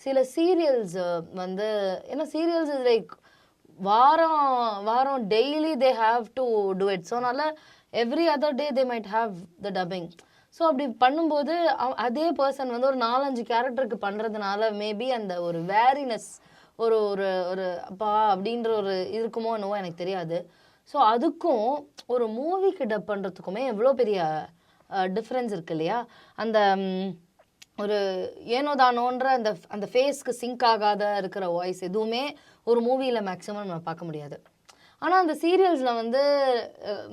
சில சீரியல்ஸ் வந்து ஏன்னா சீரியல்ஸ் இஸ் லைக் வாரம் வாரம் daily they have to do it. So அதனால every other day they might have the dubbing. So அப்படி பண்ணும்போது அதே பர்சன் வந்து ஒரு 4-5 கேரக்டருக்கு பண்ணுறதுனால மேபி அந்த ஒரு வேரினஸ் ஒரு ஒரு ஒரு அப்பா அப்படின்ற ஒரு இருக்குமோ என்னவோ எனக்கு தெரியாது. ஸோ அதுக்கும் ஒரு மூவிக்கு டப் பண்ணுறதுக்குமே எவ்வளோ பெரிய டிஃப்ரென்ஸ் இருக்கு இல்லையா? அந்த ஒரு ஏனோதானோன்ற அந்த அந்த ஃபேஸ்க்கு சிங்க் ஆகாத இருக்கிற வாய்ஸ் எதுவுமே ஒரு மூவியில் மேக்ஸிமம் நம்ம பார்க்க முடியாது. ஆனால் அந்த சீரியல்ஸில் வந்து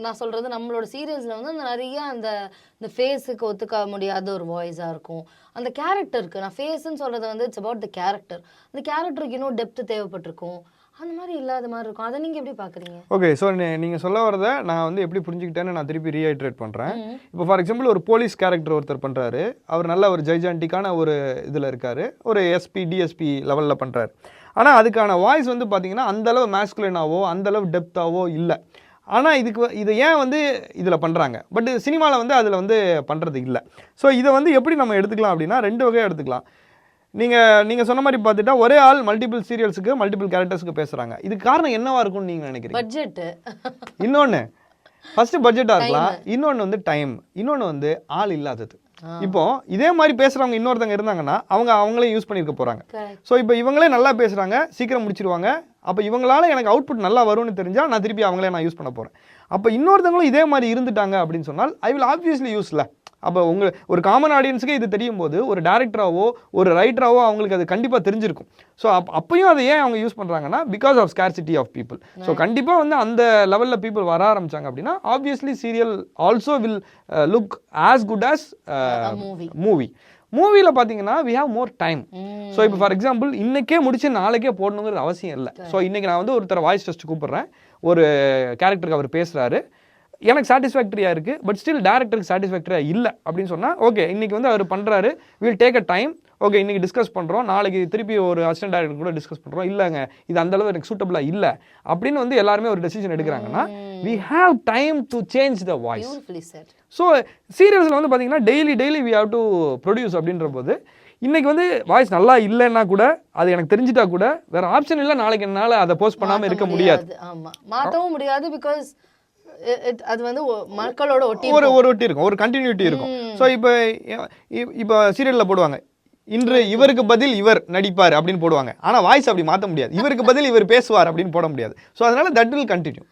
நான் சொல்கிறது நம்மளோட சீரியல்ஸில் வந்து அந்த நிறைய அந்த இந்த ஃபேஸுக்கு ஒத்துக்க முடியாத ஒரு வாய்ஸாக இருக்கும். அந்த கேரக்டருக்கு நான் ஃபேஸுன்னு சொல்கிறது வந்து இட்ஸ் அபவுட் த கேரக்டர். அந்த கேரக்டருக்கு இன்னும் டெப்த்து தேவைப்பட்டிருக்கும். அந்த மாதிரி இல்லாத மாதிரி இருக்கும். அதை நீங்கள் எப்படி பார்க்குறீங்க? ஓகே, ஸோ நீங்கள் சொல்ல வரத நான் வந்து எப்படி புரிஞ்சுக்கிட்டேன்னு நான் திருப்பி ரீஹைட்ரேட் பண்ணுறேன். இப்போ ஃபார் எக்ஸாம்பிள் ஒரு போலீஸ் கேரக்டர் ஒருத்தர் பண்ணுறாரு, அவர் நல்ல ஒரு ஜைஜான்டிக்கான ஒரு இதில் இருக்கார், ஒரு எஸ்பி டிஎஸ்பி லெவலில் பண்ணுறாரு. ஆனால் அதுக்கான வாய்ஸ் வந்து பார்த்தீங்கன்னா அந்தளவு மேஸ்குலினாவோ அந்தளவு டெப்த்தாவோ இல்லை. ஆனால் இதை ஏன் வந்து இதில் பண்ணுறாங்க, பட் சினிமாவில் வந்து அதில் வந்து பண்ணுறது இல்லை. ஸோ இதை வந்து எப்படி நம்ம எடுத்துக்கலாம் அப்படின்னா 2 வகையாக எடுத்துக்கலாம். நீங்கள் சொன்ன மாதிரி பார்த்துட்டா ஒரே ஆள் மல்டிபிள் சீரியல்ஸுக்கு மல்டிபிள் கேரக்டர்ஸுக்கு பேசுகிறாங்க. இதுக்கு காரணம் என்னவா இருக்கும்னு நீங்கள் நினைக்கிறீங்க? பட்ஜெட்டு. இன்னொன்று ஃபஸ்ட்டு பட்ஜெட்டாக இருக்கலாம், இன்னொன்று வந்து டைம், இன்னொன்று வந்து ஆள் இல்லாதது. இப்போ இதே மாதிரி பேசுகிறவங்க இன்னொருத்தங்க இருந்தாங்கன்னா அவங்களே யூஸ் பண்ணியிருக்க போகிறாங்க. ஸோ இப்போ இவங்களே நல்லா பேசுகிறாங்க, சீக்கிரம் முடிச்சிருவாங்க. அப்போ இவங்களால எனக்கு அவுட்புட் நல்லா வரும்னு தெரிஞ்சால் நான் திருப்பி அவங்களே நான் யூஸ் பண்ண போகிறேன். அப்போ இன்னொருத்தவங்களும் இதே மாதிரி இருந்துட்டாங்க அப்படின்னு சொன்னால் ஐ வில் ஆப்வியஸ்லி யூஸ்ல. அப்போ ஒரு காமன் ஆடியன்ஸுக்கு இது தெரியும் போது ஒரு டேரக்டராகவோ ஒரு ரைட்டராகவோ அவங்களுக்கு அது கண்டிப்பாக தெரிஞ்சிருக்கும். ஸோ அப்பையும் அதை ஏன் அவங்க யூஸ் பண்ணுறாங்கன்னா because of scarcity of people. So கண்டிப்பாக வந்து அந்த லெவலில் பீப்புள் வர ஆரம்பித்தாங்க அப்படின்னா obviously serial also will look as good as மூவியில் பார்த்தீங்கன்னா we have more time. So இப்போ ஃபார் எக்ஸாம்பிள் இன்றைக்கே முடிச்சு நாளைக்கே போடணுங்கிறது அவசியம் இல்லை. ஸோ இன்றைக்கி நான் வந்து ஒருத்தர் வாய்ஸ் டெஸ்ட் கூப்பிட்றேன், ஒரு கேரக்டருக்கு அவர் பேசுகிறாரு, எனக்கு சாட்டிஸ்ஃபேக்டரியாக இருக்குது, பட் ஸ்டில் டேரக்டருக்கு சாட்டிஸ்ஃபேக்டரியாக இல்லை அப்படின்னு சொன்னால் ஓகே இன்றைக்கி வந்து அவர் பண்ணுறாரு, will take a time, okay இன்றைக்கி டிஸ்கஸ் பண்ணுறோம், நாளைக்கு திருப்பி ஒரு அசிஸ்டன்ட் டேரக்டர் கூட டிஸ்கஸ் பண்ணுறோம், இல்லைங்க இது அந்தளவு எனக்கு சூட்டபிளாக இல்லை அப்படின்னு வந்து எல்லாருமே ஒரு டெசிஷன் எடுக்கிறாங்கன்னா we have time to change the voice. So சீரியல்ஸில் வந்து பார்த்தீங்கன்னா daily we have to produce அப்படின்ற போது இன்றைக்கி வந்து வாய்ஸ் நல்லா இல்லைன்னா கூட அது எனக்கு தெரிஞ்சிட்டா கூட வேறு ஆப்ஷன் இல்லை, நாளைக்கு என்னால் அதை போஸ்ட் பண்ணாமல் இருக்க முடியாது. ஆமாம், மாற்றவும் முடியாது. பிகாஸ் அது வந்து மக்களோட ஒட்டி இருக்கும், ஒரு கண்டினியூட்டி இருக்கும். ஸோ இப்போ சீரியலில் போடுவாங்க இன்று இவருக்கு பதில் இவர் நடிப்பார் அப்படின்னு போடுவாங்க. ஆனால் வாய்ஸ் அப்படி மாற்ற முடியாது, இவருக்கு பதில் இவர் பேசுவார் அப்படின்னு போட முடியாது. ஸோ அதனால தட் வில் கண்டினியூ.